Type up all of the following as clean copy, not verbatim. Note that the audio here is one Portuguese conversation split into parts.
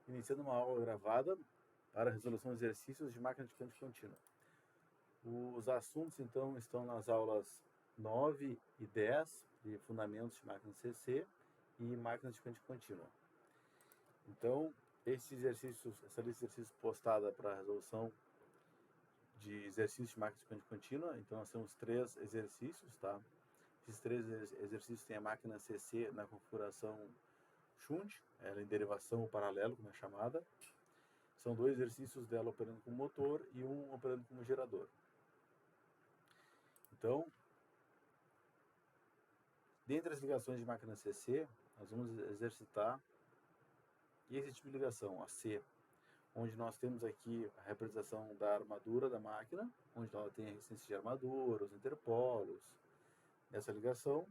Iniciando uma aula gravada para resolução de exercícios de máquina de corrente contínua. Os assuntos, então, estão nas aulas 9 e 10, de fundamentos de máquina CC e máquinas de corrente contínua. Então, essa lista de exercícios postada para resolução de exercícios de máquina de corrente contínua, então nós temos 3 exercícios, tá? Esses 3 exercícios têm a máquina CC na configuração shunt, ela em derivação ou paralelo, como é chamada. São 2 exercícios dela operando como motor e um operando como gerador. Então, dentre as ligações de máquina CC, nós vamos exercitar esse tipo de ligação, a C, onde nós temos aqui a representação da armadura da máquina, onde ela tem a resistência de armadura, os interpolos, essa ligação,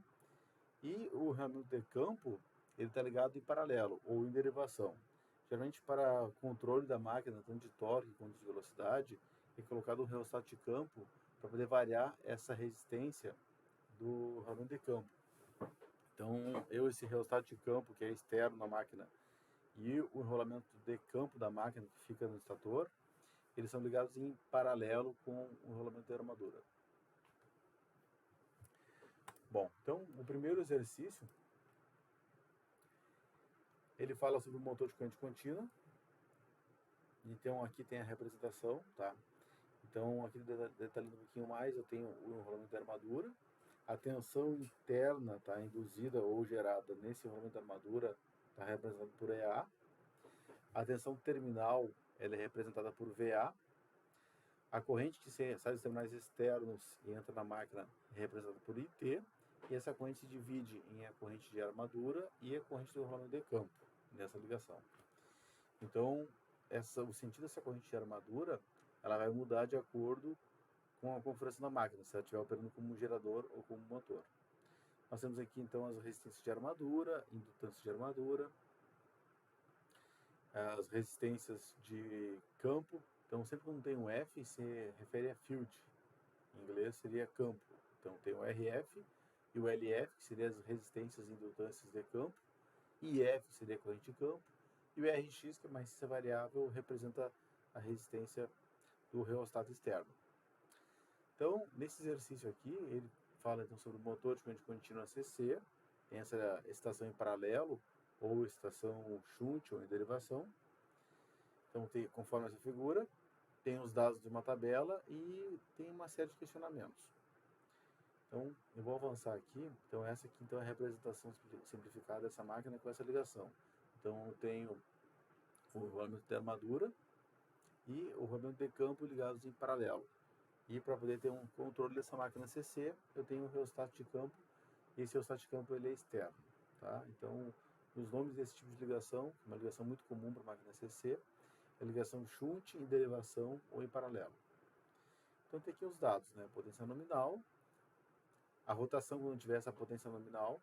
e o realmente de campo, ele está ligado em paralelo ou em derivação. Geralmente, para controle da máquina, tanto de torque quanto de velocidade, é colocado um reostato de campo para poder variar essa resistência do rolamento de campo. Então, esse reostato de campo, que é externo na máquina, e o enrolamento de campo da máquina, que fica no estator, eles são ligados em paralelo com o rolamento da armadura. Bom, então, o primeiro exercício, ele fala sobre o motor de corrente contínua. Então, aqui tem a representação, tá? Então, aqui detalhando um pouquinho mais, eu tenho o enrolamento da armadura. A tensão interna, tá, induzida ou gerada nesse enrolamento da armadura, está representada por EA. A tensão terminal, ela é representada por VA. A corrente que sai dos terminais externos e entra na máquina é representada por IT. E essa corrente se divide em a corrente de armadura e a corrente do enrolamento de campo, nessa ligação. Então, o sentido dessa corrente de armadura, ela vai mudar de acordo com a configuração da máquina, se ela estiver operando como gerador ou como motor. Nós temos aqui, então, as resistências de armadura, indutâncias de armadura, as resistências de campo. Então, sempre quando tem um F, se refere a field. Em inglês seria campo. Então, tem o RF e o LF, que seriam as resistências e indutâncias de campo. IF seria a corrente de campo. E o RX, que é uma resistência variável, representa a resistência do reostato externo. Então, nesse exercício aqui, ele fala então sobre o motor de corrente contínua CC, tem essa estação em paralelo, ou estação shunt, ou em derivação. Então, conforme essa figura, tem os dados de uma tabela e tem uma série de questionamentos. Então, eu vou avançar aqui. Então, essa aqui então, é a representação simplificada dessa máquina com essa ligação. Então, eu tenho o rolamento de armadura e o rolamento de campo ligados em paralelo. E para poder ter um controle dessa máquina CC, eu tenho o reostato de campo, e esse reostato de campo ele é externo. Tá? Então, os nomes desse tipo de ligação, uma ligação muito comum para a máquina CC, é a ligação shunt, em derivação ou em paralelo. Então, tem aqui os dados, né? Potência nominal, a rotação quando tiver essa potência nominal.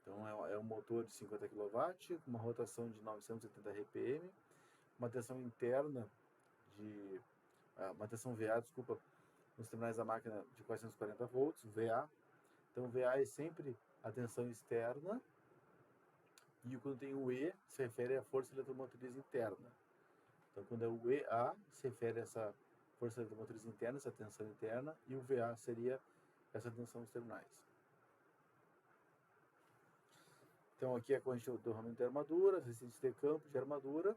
Então, é um motor de 50 kW, com uma rotação de 970 RPM, uma tensão interna uma tensão VA, desculpa, nos terminais da máquina de 440 volts, VA. Então, VA é sempre a tensão externa, e quando tem o E, se refere à força eletromotriz interna. Então, quando é o EA, se refere a essa força eletromotriz interna, essa tensão interna, e o VA seria essa tensão dos terminais. Então, aqui é a corrente do rolamento de armadura, as resistências de campo de armadura,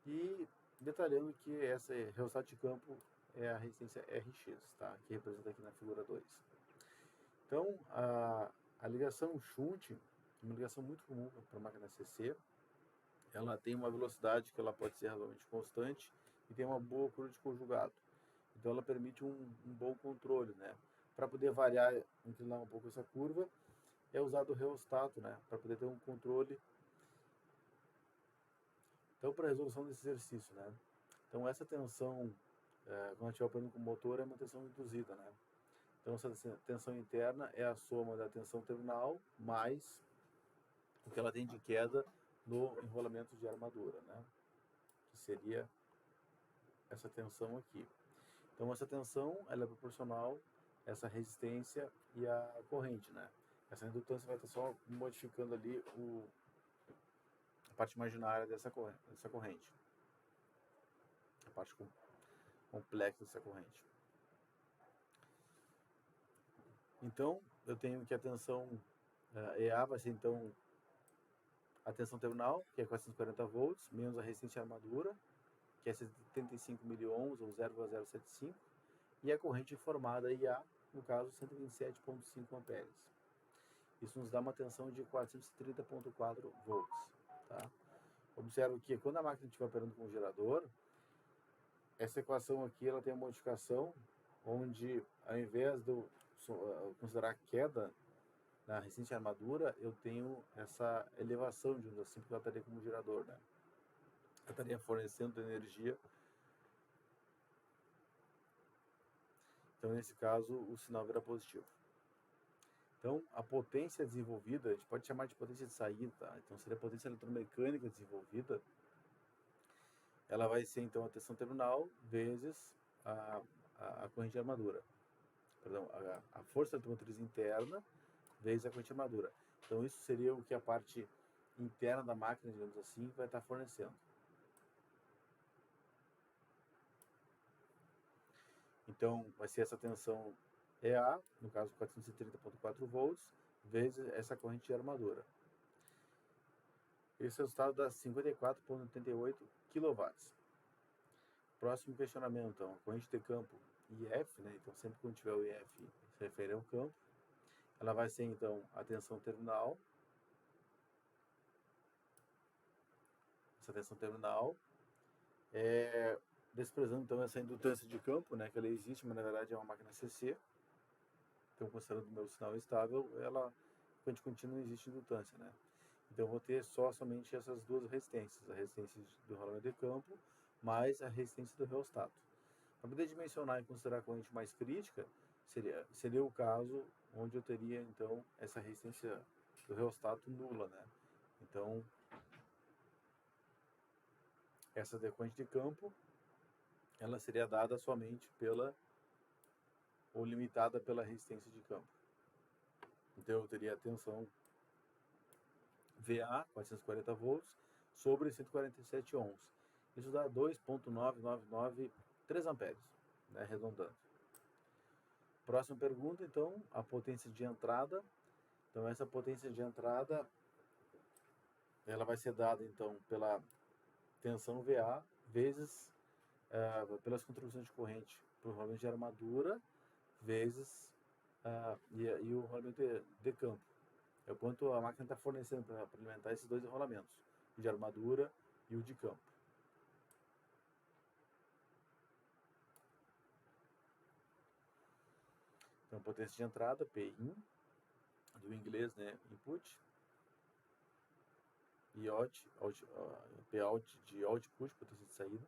e detalhando que essa reostato de campo é a resistência RX, tá? Que representa aqui na figura 2. Então, a ligação shunt é uma ligação muito comum para a máquina CC. Ela tem uma velocidade que ela pode ser razoavelmente constante e tem uma boa curva de conjugado. Então, ela permite um bom controle, né? Para poder variar, inclinar um pouco essa curva, é usado o reostato, né? Para poder ter um controle. Então, para a resolução desse exercício, né? Então, essa tensão, quando a gente estiver operando com o motor, é uma tensão induzida, né? Então, essa tensão interna é a soma da tensão terminal mais o que ela tem de queda no enrolamento de armadura, né? Que seria essa tensão aqui. Então, essa tensão ela é proporcional a essa resistência e a corrente, né? Essa indutância vai estar só modificando ali parte imaginária dessa corrente, a parte complexa dessa corrente. Então, eu tenho que a tensão EA vai ser, então, a tensão terminal, que é 440 volts, menos a resistência à armadura, que é 75 miliohms, ou 0,075, e a corrente formada IA, no caso, 127,5 amperes. Isso nos dá uma tensão de 430,4 volts. Tá? Observe que quando a máquina estiver operando com o gerador, essa equação aqui ela tem uma modificação onde, ao invés de eu considerar queda na resistência à armadura, eu tenho essa elevação, digamos assim, porque eu estaria como gerador, né? Eu estaria fornecendo energia. Então, nesse caso, o sinal vira positivo. Então, a potência desenvolvida, a gente pode chamar de potência de saída, tá? Então, seria a potência eletromecânica desenvolvida. Ela vai ser, então, a tensão terminal vezes a corrente de armadura. Perdão, a força eletromotriz interna vezes a corrente de armadura. Então, isso seria o que a parte interna da máquina, digamos assim, vai estar fornecendo. Então, vai ser essa tensão EA, no caso 430,4 volts, vezes essa corrente de armadura. Esse é o resultado dá 54,88 kW. Próximo questionamento, então, a corrente de campo IF, né? Então, sempre que tiver o IF, se refere ao campo. Ela vai ser, então, a tensão terminal. Essa tensão terminal. Desprezando, então, essa indutância de campo, né? Que ela existe, mas, na verdade, é uma máquina CC. Então, considerando o meu sinal estável, ela, corrente contínua, não existe indutância, né? Então, eu vou ter somente essas duas resistências, a resistência do rolamento de campo, mais a resistência do reostato. Para poder dimensionar e considerar a corrente mais crítica, seria o caso onde eu teria, então, essa resistência do reostato nula, né? Então, essa corrente de campo, ela seria dada somente ou limitada pela resistência de campo. Então, eu teria a tensão VA, 440 volts, sobre 147 ohms. Isso dá 2,9993 amperes, né, arredondando. Próxima pergunta, então, a potência de entrada. Então, essa potência de entrada, ela vai ser dada, então, pela tensão VA vezes pelas contribuições de corrente para o rolamento de armadura vezes e o rolamento de campo. É o quanto a máquina está fornecendo para alimentar esses dois rolamentos, o de armadura e o de campo. Então, potência de entrada, P1, do inglês, né, input, e P-out de output, potência de saída.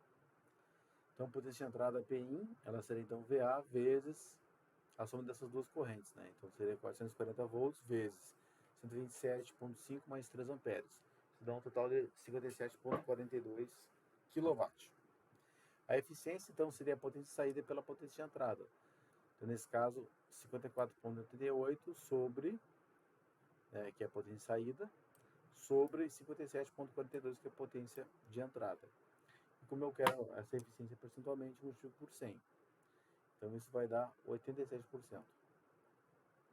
Então, potência de entrada P1, ela seria então VA vezes a soma dessas duas correntes, né? Então, seria 440 volts vezes 127,5 mais 3 amperes. Isso dá um total de 57,42 kW. A eficiência, então, seria a potência de saída pela potência de entrada. Então, nesse caso, 54,88 sobre, que é a potência de saída, sobre 57,42, que é a potência de entrada. E como eu quero essa eficiência percentualmente, multiplico por 100. Então, isso vai dar 87%.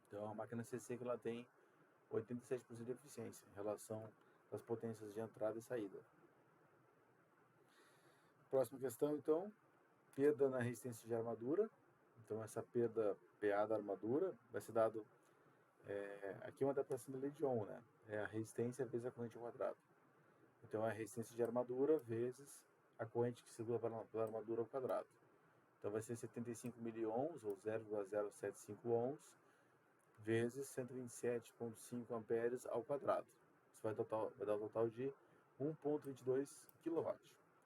Então, a máquina CC que ela tem 87% de eficiência em relação às potências de entrada e saída. Próxima questão, então, perda na resistência de armadura. Então, essa perda PA da armadura vai ser dado, aqui é uma adaptação da lei de Ohm, né? É a resistência vezes a corrente ao quadrado. Então, é a resistência de armadura vezes a corrente que circula pela armadura ao quadrado. Então, vai ser 75 miliohms, ou 0,075 ohms, vezes 127,5 amperes ao quadrado. Isso vai dar um total de 1,22 kW,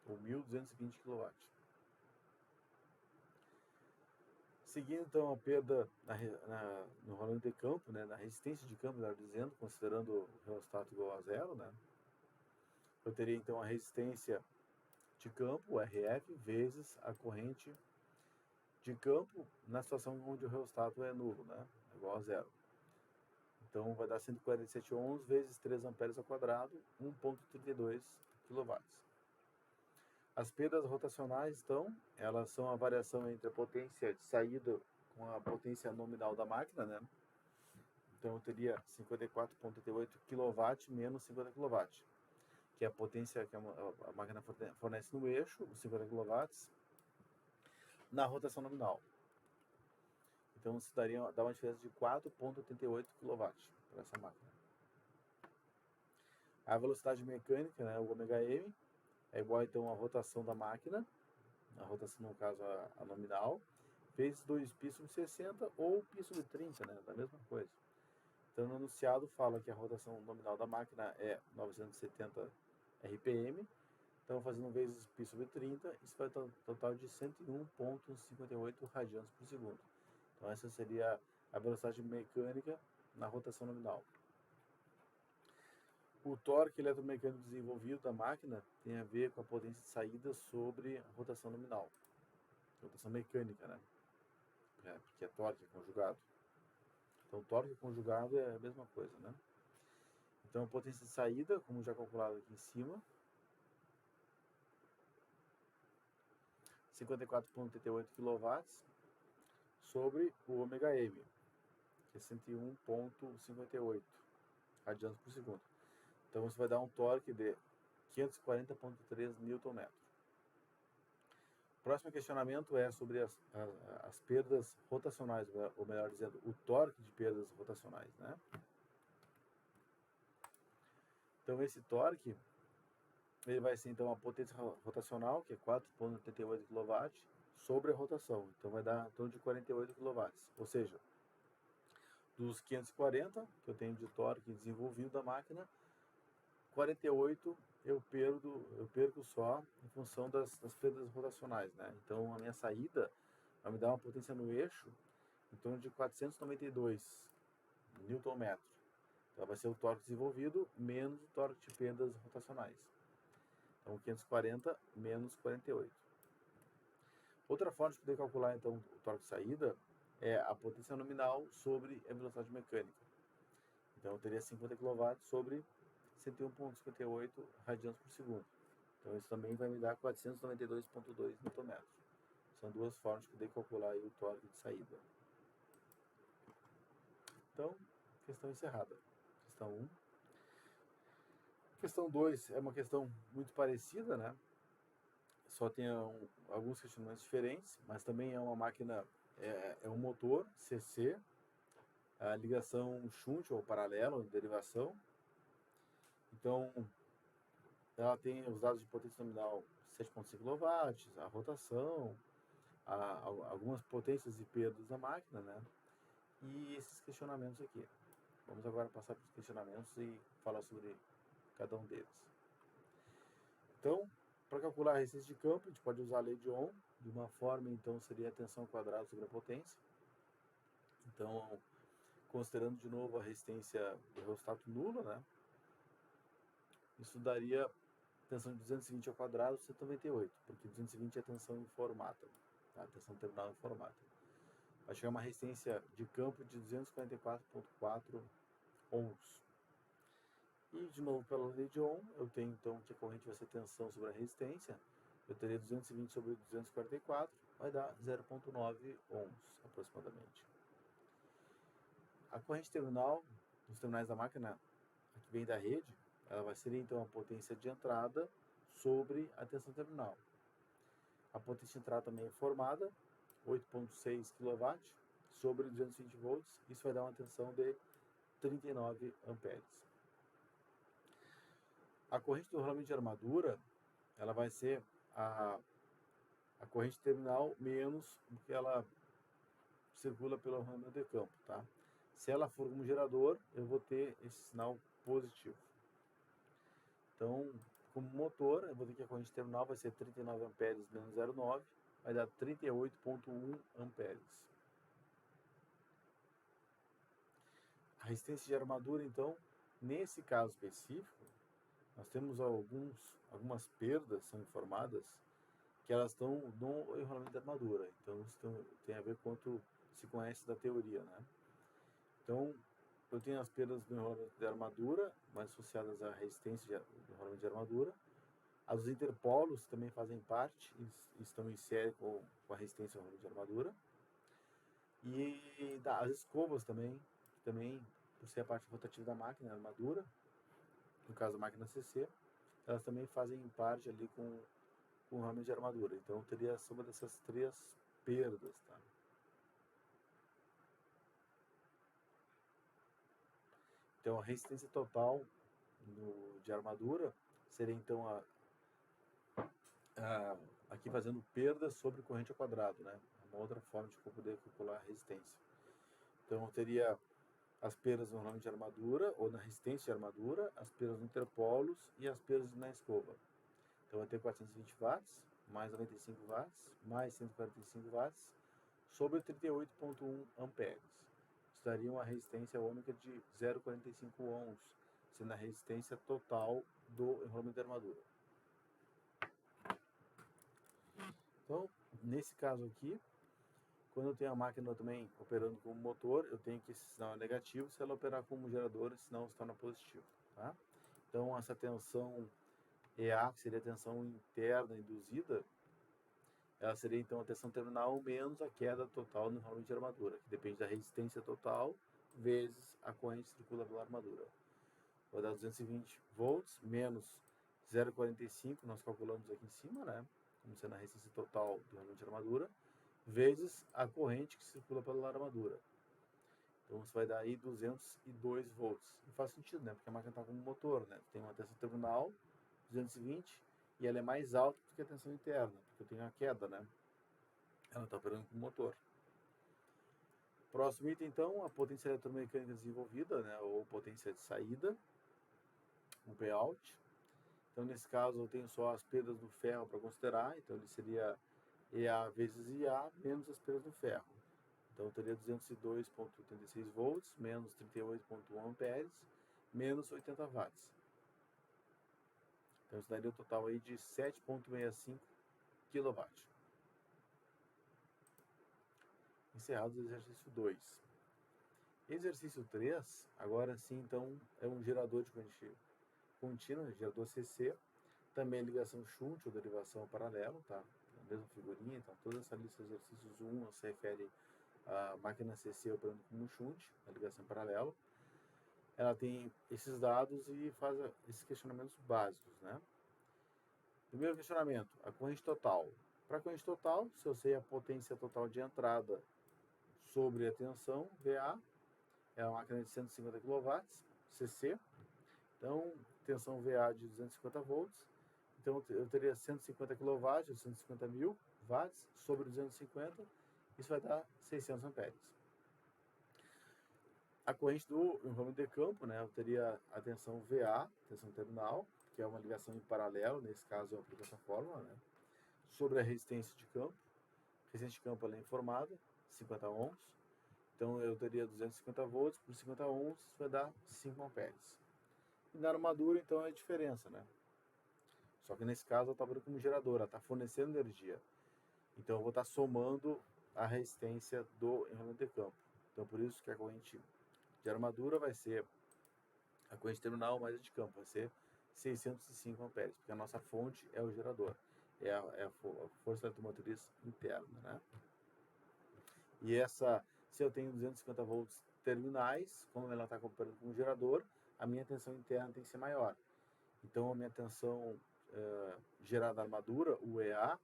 ou 1.220 kW. Seguindo, então, a perda no rolamento de campo, né, na resistência de campo, melhor dizendo, considerando o reostato igual a zero, né, eu teria, então, a resistência de campo, RF, vezes a corrente de campo na situação onde o reostato é nulo, né, igual a zero. Então vai dar 147 ohms vezes 3 amperes ao quadrado, 1,32 kW. As perdas rotacionais, então, elas são a variação entre a potência de saída com a potência nominal da máquina, né? Então eu teria 54,38 kW menos 50 kW, que é a potência que a máquina fornece no eixo, os 50 kW, na rotação nominal. Então isso dá uma diferença de 4,88 kW para essa máquina. A velocidade mecânica, né, o ω_m, é igual então à rotação da máquina, a rotação no caso a nominal, vezes 2π sobre 60 ou π sobre 30, né, da mesma coisa. Então no enunciado fala que a rotação nominal da máquina é 970 RPM, então fazendo vezes π sobre 30, isso vai dar um total de 101,58 radianos por segundo. Então essa seria a velocidade mecânica na rotação nominal. O torque eletromecânico desenvolvido da máquina tem a ver com a potência de saída sobre a rotação nominal. Rotação mecânica, né? Porque é torque conjugado. Então torque conjugado é a mesma coisa, né? Então a potência de saída, como já calculado aqui em cima, 54,88 kW sobre o ω_m, que é 101,58 radianos por segundo. Então isso vai dar um torque de 540,3 Nm. O próximo questionamento é sobre as perdas rotacionais, ou melhor dizendo, o torque de perdas rotacionais, né? Então esse torque, ele vai ser então a potência rotacional, que é 4,88 kW, sobre a rotação. Então vai dar em torno de 48 kW. Ou seja, dos 540 que eu tenho de torque desenvolvido da máquina, 48 eu perco só em função das perdas rotacionais, né? Então a minha saída vai me dar uma potência no eixo em torno de 492 Nm. Então vai ser o torque desenvolvido menos o torque de perdas rotacionais. Então 540 menos 48. Outra forma de poder calcular então o torque de saída é a potência nominal sobre a velocidade mecânica. Então eu teria 50 kW sobre 101,58 radianos por segundo. Então isso também vai me dar 492,2 Nm. São duas formas de poder calcular aí o torque de saída. Então, questão encerrada. Questão 1. Questão 2 é uma questão muito parecida, né? Só tem alguns questionamentos diferentes, mas também é uma máquina, é um motor CC, a ligação shunt ou paralelo, derivação. Então, ela tem os dados de potência nominal 7,5 kW, a rotação, algumas potências e perdas da máquina, né? E esses questionamentos aqui. Vamos agora passar para os questionamentos e falar sobre cada um deles. Então, para calcular a resistência de campo, a gente pode usar a lei de Ohm. De uma forma, então, seria a tensão ao quadrado sobre a potência. Então, considerando de novo a resistência do rheostato nula, né? Isso daria tensão de 220 ao quadrado, 198, porque 220 é a tensão informada, tá? A tensão terminal informada. Vai chegar uma resistência de campo de 244,4 ohms. E, de novo, pela lei de Ohm, eu tenho, então, que a corrente vai ser tensão sobre a resistência. Eu teria 220 sobre 244, vai dar 0,9 ohms, aproximadamente. A corrente terminal, nos terminais da máquina, que vem da rede, ela vai ser, então, a potência de entrada sobre a tensão terminal. A potência de entrada também é formada, 8,6 kW, sobre 220 volts. Isso vai dar uma tensão de 39 amperes. A corrente do rolamento de armadura, ela vai ser a corrente terminal menos o que ela circula pelo rolamento de campo, tá? Se ela for como gerador, eu vou ter esse sinal positivo. Então, como motor, eu vou ter que a corrente terminal vai ser 39 amperes menos 0,9, vai dar 38,1 amperes. A resistência de armadura, então, nesse caso específico, nós temos algumas perdas são informadas que elas estão no enrolamento da armadura. Então, isso tem a ver com quanto se conhece da teoria, né? Então, eu tenho as perdas do enrolamento de armadura, mais associadas à resistência do enrolamento de armadura. Os interpolos também fazem parte, estão em série com a resistência ao enrolamento de armadura. E as escovas também, por ser a parte rotativa da máquina, a armadura, no caso da máquina CC, elas também fazem parte ali com o enrolamento de armadura. Então teria a soma dessas três perdas, tá? Então a resistência total de armadura seria então aqui fazendo perdas sobre corrente ao quadrado, né? Uma outra forma de poder calcular a resistência. Então eu teria as perdas no enrolamento de armadura ou na resistência de armadura, as perdas no interpolos e as perdas na escova. Então eu vou ter 420 watts, mais 95 watts, mais 145 watts, sobre 38,1 amperes. Isso daria uma resistência ômica de 0,45 ohms, sendo a resistência total do enrolamento de armadura. Então, nesse caso aqui, quando eu tenho a máquina também operando como motor, eu tenho que esse sinal é negativo. Se ela operar como gerador, esse sinal se torna positivo. Tá? Então, essa tensão EA, que seria a tensão interna induzida, ela seria então a tensão terminal menos a queda total no enrolamento de armadura, que depende da resistência total vezes a corrente que circula pela armadura. Vou dar 220 volts menos 0,45, nós calculamos aqui em cima, né? Como sendo a resistência total do enrolamento de armadura, vezes a corrente que circula pela armadura. Então você vai dar aí 202 volts. E faz sentido, né? Porque a máquina está como motor, né? Tem uma tensão terminal, 220, e ela é mais alta do que a tensão interna, porque eu tenho a queda, né? Ela está operando como motor. Próximo item, então, a potência eletromecânica desenvolvida, né? Ou potência de saída, o P-out. Então, nesse caso, eu tenho só as perdas do ferro para considerar, então ele seria EA vezes IA menos as perdas do ferro. Então, eu teria 202,86 volts, menos 38,1 amperes, menos 80 watts. Então, isso daria um total aí de 7,65 kW. Encerrado o exercício 2. Exercício 3, agora sim, então, é um gerador de corrente contínua, gerador CC, também ligação shunt ou derivação paralela, tá? A mesma figurinha, então toda essa lista de exercícios 1 se refere à máquina CC operando como shunt, a ligação paralela. Ela tem esses dados e faz esses questionamentos básicos, né? Primeiro questionamento, a corrente total. Para a corrente total, se eu sei a potência total de entrada sobre a tensão, VA, é uma máquina de 150 kW, CC. Então, tensão VA de 250 volts. Então, eu teria 150 kW, 150 mil watts, sobre 250. Isso vai dar 600 amperes. A corrente do enrolamento de campo, né, eu teria a tensão VA, tensão terminal, que é uma ligação em paralelo, nesse caso eu aplico essa fórmula, né, sobre a resistência de campo. A resistência de campo ela é informada, 50 ohms. Então eu teria 250 volts por 50 ohms, isso vai dar 5 amperes. E na armadura, então, é a diferença, né? Só que nesse caso ela está como gerador, ela está fornecendo energia. Então eu vou estar somando a resistência do enrolamento de campo. Então por isso que a corrente de armadura vai ser a corrente terminal mais a de campo, vai ser 605 amperes, porque a nossa fonte é o gerador, é a força eletromotriz interna, né? E se eu tenho 250 volts terminais, como ela está comparando com o gerador, a minha tensão interna tem que ser maior. Então a minha tensão gerada na armadura, o EA,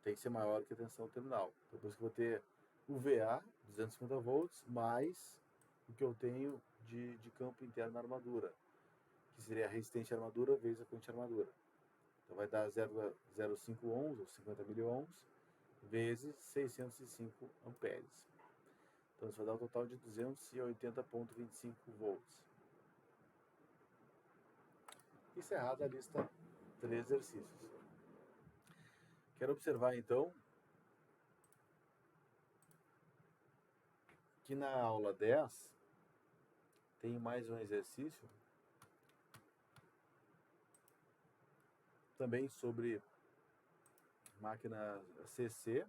tem que ser maior que a tensão terminal. Depois que eu vou ter o VA, 250 volts, mais o que eu tenho de campo interno na armadura, que seria a resistência à armadura vezes a corrente armadura. Então vai dar 0,05 ohms, ou 50 miliohms, vezes 605 amperes. Então isso vai dar um total de 280,25 volts. Encerrada a lista 3 exercícios. Quero observar então que na aula 10 tem mais um exercício também sobre máquina CC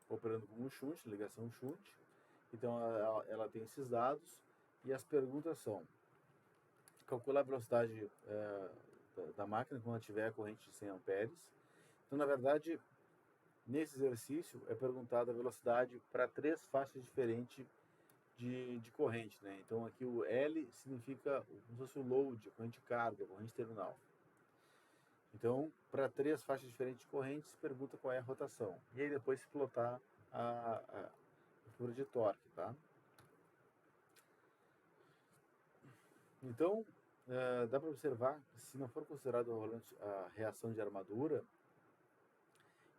operando como shunt, ligação shunt, Então ela tem esses dados e as perguntas são: calcular a velocidade da máquina quando ela tiver a corrente de 100 amperes. Então, na verdade, nesse exercício é perguntada a velocidade para 3 faixas diferentes de corrente, né? Então aqui o L significa como se fosse o load, a corrente de carga, a corrente terminal. Então, para 3 faixas diferentes de corrente, se pergunta qual é a rotação. E aí depois se plotar a curva de torque, tá? Então, dá para observar que se não for considerado a reação de armadura,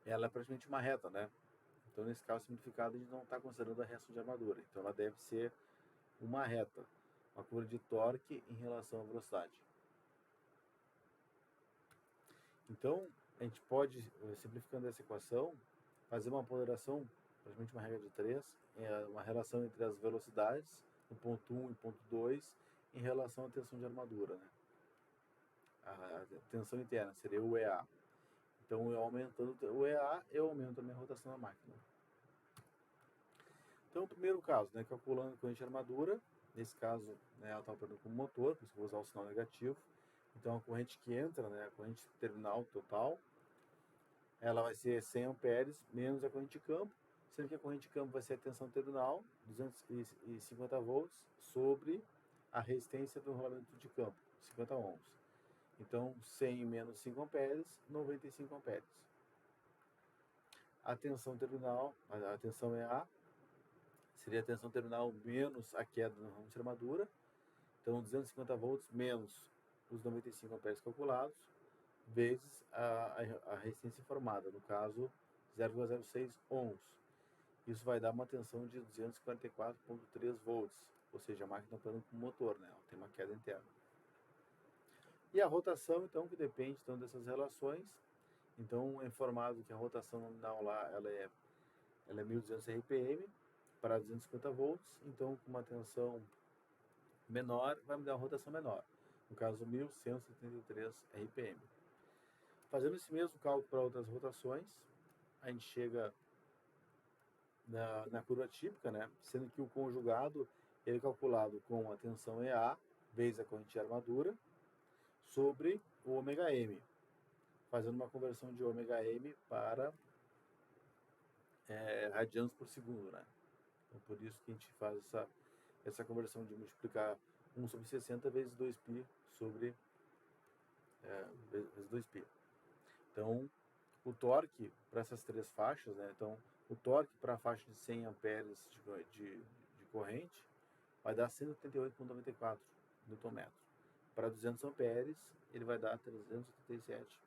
ela é praticamente uma reta, né? Então, nesse caso simplificado, a gente não está considerando a reação de armadura. Então, ela deve ser uma reta, uma curva de torque em relação à velocidade. Então, a gente pode, simplificando essa equação, fazer uma ponderação, praticamente uma regra de 3, uma relação entre as velocidades, no ponto 1 e ponto 2, em relação à tensão de armadura, né? A tensão interna seria o EA. Então, eu aumentando o EA, eu aumento a minha rotação da máquina. Então, o primeiro caso, né, calculando a corrente de armadura, nesse caso, né, ela está operando como motor, por isso que eu vou usar o sinal negativo. Então, a corrente que entra, né, a corrente terminal total, ela vai ser 100 amperes menos a corrente de campo, sendo que a corrente de campo vai ser a tensão terminal, 250 volts, sobre a resistência do rolamento de campo, 50 ohms. Então, 100 menos 5 amperes, 95 amperes. A tensão terminal, a tensão é A, seria a tensão terminal menos a queda no ramo de armadura. Então, 250 volts menos os 95 amperes calculados, vezes a resistência formada, no caso, 0,06 ohms. Isso vai dar uma tensão de 244,3 volts, ou seja, a máquina operando com motor, né? Ela tem uma queda interna. E a rotação, então, que depende então, dessas relações. Então, é informado que a rotação nominal lá ela é 1.200 RPM para 250 volts. Então, com uma tensão menor, vai me dar uma rotação menor. No caso, 1.173 RPM. Fazendo esse mesmo cálculo para outras rotações, a gente chega na curva típica, né? Sendo que o conjugado ele é calculado com a tensão EA vezes a corrente de armadura sobre o ômega M, fazendo uma conversão de ômega M para radianos por segundo, né? Então, por isso que a gente faz essa conversão de multiplicar 1 sobre 60 vezes 2π sobre vezes 2π. Então, o torque para essas 3 faixas, né? Então, o torque para a faixa de 100 amperes de corrente vai dar 188,94 Nm. Para 200 amperes, ele vai dar 387.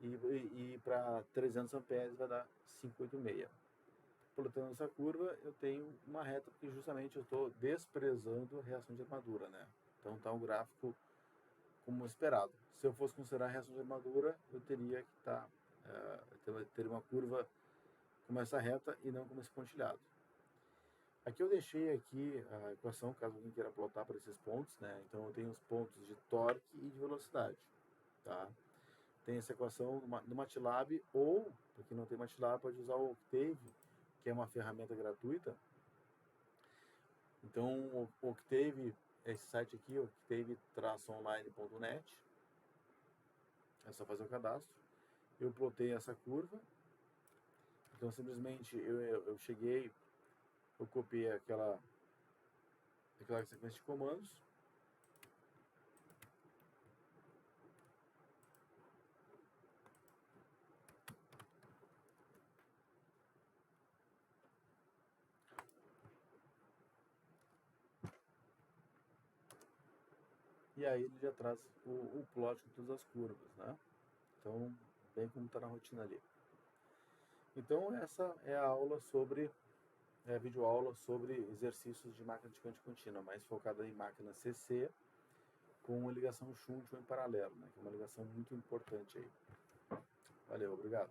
E para 300 amperes vai dar 586. Plotando essa curva, eu tenho uma reta, porque justamente eu estou desprezando a reação de armadura, né? Então está um gráfico como esperado. Se eu fosse considerar a reação de armadura, eu teria que ter uma curva como essa reta e não como esse pontilhado. Aqui eu deixei aqui a equação, caso alguém queira plotar para esses pontos, né? Então eu tenho os pontos de torque e de velocidade, tá? Tem essa equação no MATLAB, ou, para quem não tem MATLAB, pode usar o Octave, que é uma ferramenta gratuita. Então, o Octave, esse site aqui, octave-online.net, é só fazer o cadastro. Eu plotei essa curva, então simplesmente eu cheguei, eu copiei aquela sequência de comandos, e aí ele já traz o plot com todas as curvas, né? Então, bem como está na rotina ali. Então, essa é a aula sobre, a videoaula sobre exercícios de máquina de corrente contínua, mais focada em máquina CC, com ligação shunt ou em paralelo, né? Que é uma ligação muito importante aí. Valeu, obrigado.